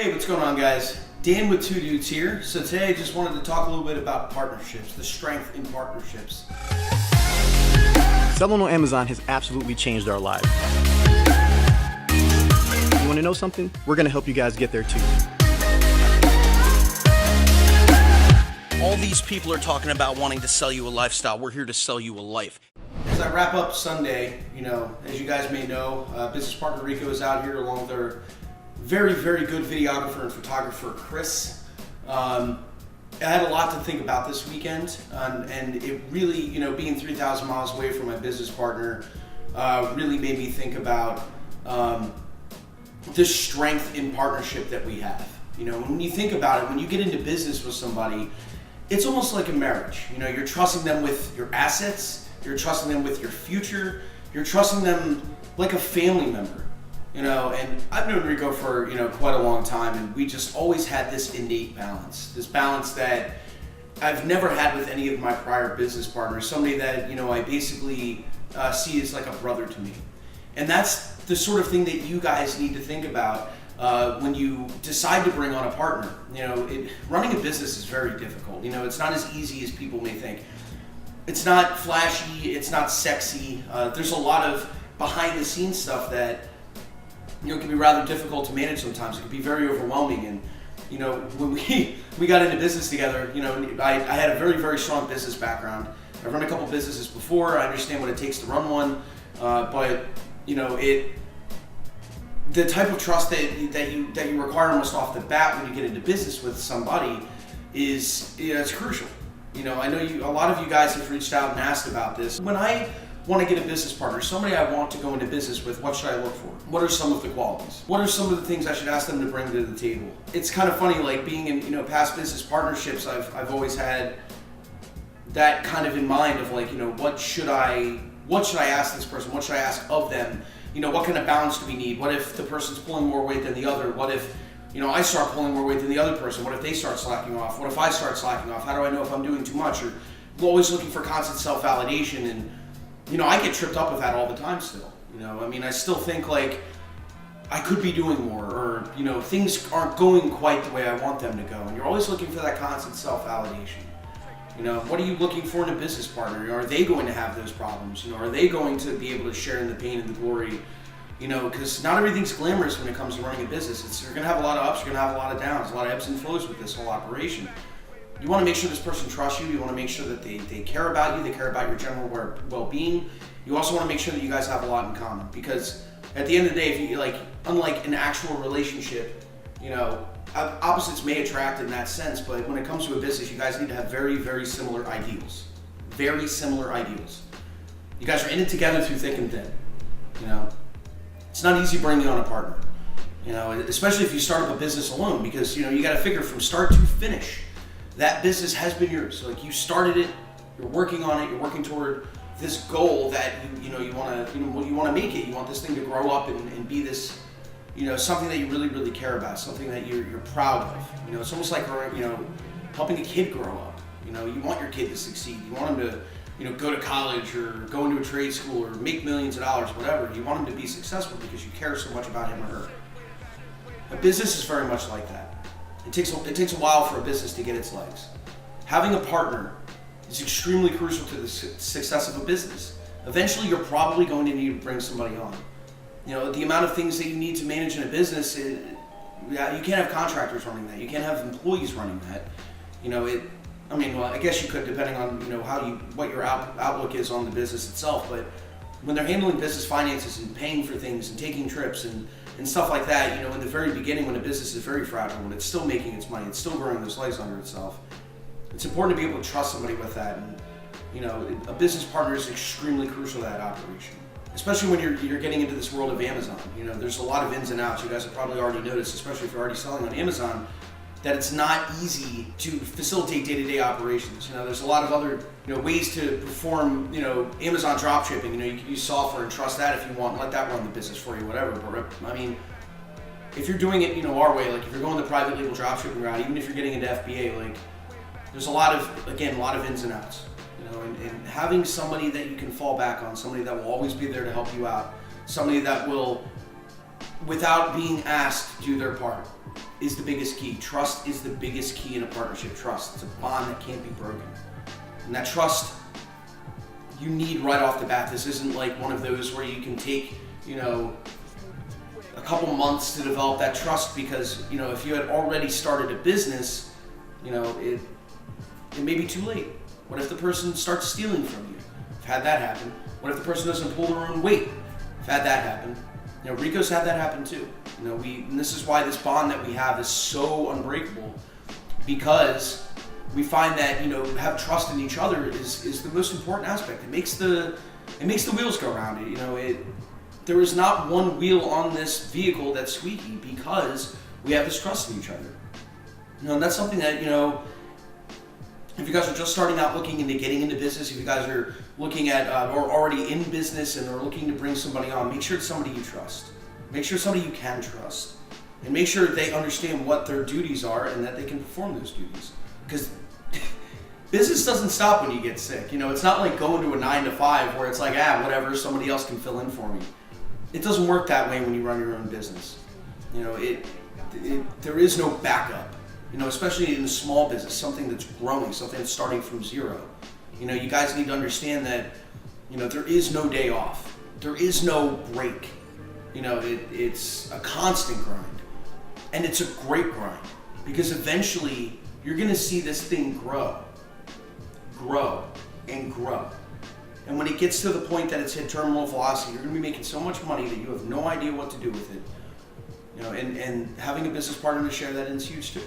Hey, what's going on, guys? Dan with Two Dudes here. So today I just wanted to talk a little bit about partnerships, the strength in partnerships. Selling on Amazon has absolutely changed our lives. You want to know something? We're going to help you guys get there too. All these people are talking about wanting to sell you a lifestyle. We're here to sell you a life. As I wrap up Sunday, as you guys may know, business partner Rico is out here along with our very, very good videographer and photographer, Chris. I had a lot to think about this weekend, and it really, being 3,000 miles away from my business partner, really made me think about the strength in partnership that we have. When you think about it, when you get into business with somebody, it's almost like a marriage. You're trusting them with your assets, you're trusting them with your future, you're trusting them like a family member. And I've known Rico for, quite a long time, and we just always had this innate balance. This balance that I've never had with any of my prior business partners, somebody that, I basically see as like a brother to me. And that's the sort of thing that you guys need to think about when you decide to bring on a partner. Running a business is very difficult. It's not as easy as people may think. It's not flashy, it's not sexy. There's a lot of behind the scenes stuff that it can be rather difficult to manage sometimes. It can be very overwhelming. And, when we got into business together, I had a very, very strong business background. I've run a couple businesses before. I understand what it takes to run one. But the type of trust that you require almost off the bat when you get into business with somebody is, it's crucial. I know a lot of you guys have reached out and asked about this. When I want to get a business partner, somebody I want to go into business with, what should I look for? What are some of the qualities? What are some of the things I should ask them to bring to the table? It's kind of funny, like being in past business partnerships, I've always had that kind of in mind of like, what should I ask this person? What should I ask of them? What kind of balance do we need? What if the person's pulling more weight than the other? What if I start pulling more weight than the other person? What if they start slacking off? What if I start slacking off? How do I know if I'm doing too much? Or always looking for constant self-validation. And I get tripped up with that all the time still. I still think like I could be doing more, or things aren't going quite the way I want them to go. And you're always looking for that constant self-validation. What are you looking for in a business partner? Are they going to have those problems? Are they going to be able to share in the pain and the glory? Because not everything's glamorous when it comes to running a business. You're going to have a lot of ups, you're going to have a lot of downs, a lot of ebbs and flows with this whole operation. You want to make sure this person trusts you. You want to make sure that they care about you. They care about your general well-being. You also want to make sure that you guys have a lot in common. Because at the end of the day, if you unlike an actual relationship, opposites may attract in that sense. But when it comes to a business, you guys need to have very, very similar ideals. Very similar ideals. You guys are in it together through thick and thin. It's not easy bringing on a partner. Especially if you start up a business alone, because you got to figure from start to finish. That business has been yours. So you started it, you're working on it, you're working toward this goal that you want to make it. You want this thing to grow up and be this, something that you really, really care about, something that you're proud of. It's almost like helping a kid grow up. You want your kid to succeed. You want him to go to college or go into a trade school or make millions of dollars, whatever. You want him to be successful because you care so much about him or her. A business is very much like that. It takes a while for a business to get its legs. Having a partner is extremely crucial to the success of a business. Eventually, you're probably going to need to bring somebody on. The amount of things that you need to manage in a business, you can't have contractors running that. You can't have employees running that. I guess you could, depending on what your outlook is on the business itself. But when they're handling business finances and paying for things and taking trips and stuff like that, in the very beginning when a business is very fragile, when it's still making its money, it's still growing those legs under itself, it's important to be able to trust somebody with that. And, a business partner is extremely crucial to that operation. Especially when you're getting into this world of Amazon. There's a lot of ins and outs. You guys have probably already noticed, especially if you're already selling on Amazon, that it's not easy to facilitate day-to-day operations. There's a lot of other ways to perform Amazon drop shipping. You can use software and trust that if you want, let that run the business for you, whatever. But if you're doing it our way, like if you're going the private label drop shipping route, even if you're getting into FBA, there's a lot of ins and outs. And having somebody that you can fall back on, somebody that will always be there to help you out, somebody that will, without being asked, do their part. is the biggest key. Trust is the biggest key in a partnership. Trust. It's a bond that can't be broken. And that trust you need right off the bat. This isn't like one of those where you can take, a couple months to develop that trust, because, if you had already started a business, it may be too late. What if the person starts stealing from you? I've had that happen. What if the person doesn't pull their own weight? I've had that happen. Rico's had that happen too. And this is why this bond that we have is so unbreakable, because we find that have trust in each other is the most important aspect. It makes the wheels go around. There is not one wheel on this vehicle that's squeaky, because we have this trust in each other. And that's something that if you guys are just starting out looking into getting into business, if you guys are looking at or already in business and are looking to bring somebody on, make sure it's somebody you trust. Make sure it's somebody you can trust, and make sure they understand what their duties are and that they can perform those duties. Because business doesn't stop when you get sick. It's not like going to a 9 to 5 where it's like, whatever, somebody else can fill in for me. It doesn't work that way when you run your own business. There is no backup. Especially in a small business, something that's growing, something that's starting from zero. You guys need to understand that, there is no day off. There is no break. It's a constant grind. And it's a great grind, because eventually you're going to see this thing grow, and grow. And when it gets to the point that it's hit terminal velocity, you're going to be making so much money that you have no idea what to do with it. And having a business partner to share that in is huge too.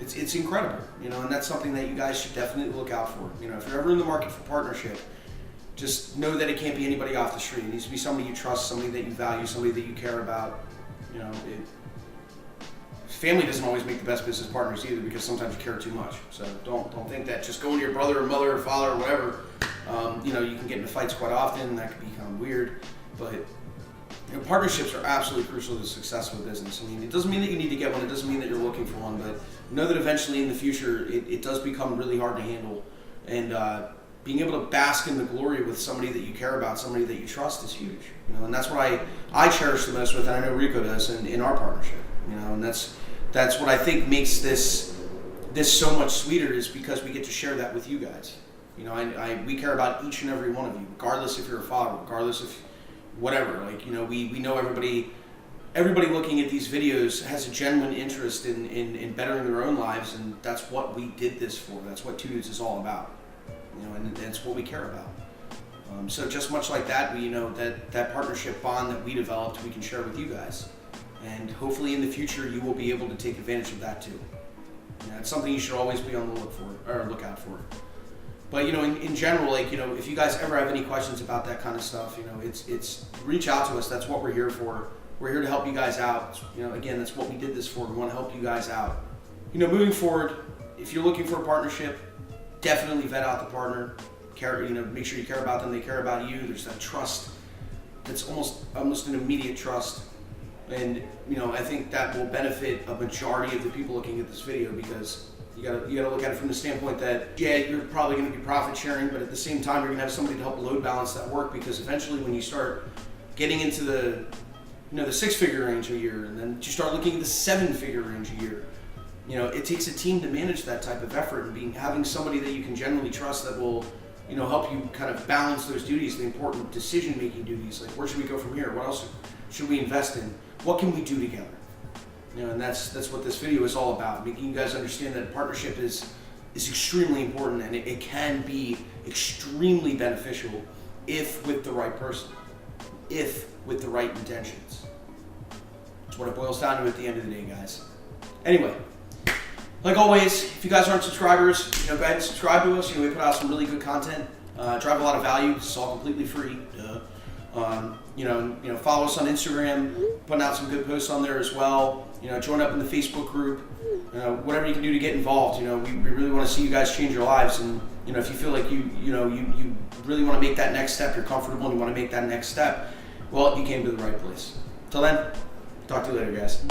It's incredible, and that's something that you guys should definitely look out for. If you're ever in the market for partnership, just know that it can't be anybody off the street. It needs to be somebody you trust, somebody that you value, somebody that you care about. Family doesn't always make the best business partners either, because sometimes you care too much. So don't think that just going to your brother or mother or father or whatever, you can get into fights quite often, and that can be kind of weird. But partnerships are absolutely crucial to the success of a business. It doesn't mean that you need to get one. It doesn't mean that you're looking for one, but know that eventually in the future, it does become really hard to handle. And being able to bask in the glory with somebody that you care about, somebody that you trust, is huge. And that's what I cherish the most with, and I know Rico does, in our partnership. And that's what I think makes this so much sweeter, is because we get to share that with you guys. We care about each and every one of you, regardless if you're a father, regardless if whatever. We know everybody looking at these videos has a genuine interest in bettering their own lives, and that's what we did this for. That's what Two Dudes is all about. And that's what we care about. So just much like that, we that partnership bond that we developed, we can share with you guys. And hopefully in the future, you will be able to take advantage of that too. It's something you should always be on the lookout for. But in general, if you guys ever have any questions about that kind of stuff, it's reach out to us. That's what we're here for. We're here to help you guys out. Again, that's what we did this for. We want to help you guys out. Moving forward, if you're looking for a partnership, definitely vet out the partner. Make sure you care about them. They care about you. There's that trust. That's almost an immediate trust. And I think that will benefit a majority of the people looking at this video, because you gotta look at it from the standpoint that, you're probably going to be profit sharing, but at the same time, you're going to have somebody to help load balance that work, because eventually when you start getting into the 6-figure range a year, and then you start looking at the 7-figure range a year, it takes a team to manage that type of effort, and having somebody that you can generally trust that will help you kind of balance those duties, the important decision-making duties, like where should we go from here? What else should we invest in? What can we do together? And that's what this video is all about, making you guys understand that partnership is extremely important, and it can be extremely beneficial if with the right person, if with the right intentions. That's what it boils down to at the end of the day, guys. Anyway, like always, if you guys aren't subscribers, go ahead and subscribe to us. We put out some really good content, drive a lot of value. It's all completely free. Follow us on Instagram, putting out some good posts on there as well. Join up in the Facebook group. Whatever you can do to get involved. We really want to see you guys change your lives. And if you feel like you really want to make that next step, you're comfortable and you want to make that next step, well, you came to the right place. Till then, talk to you later, guys.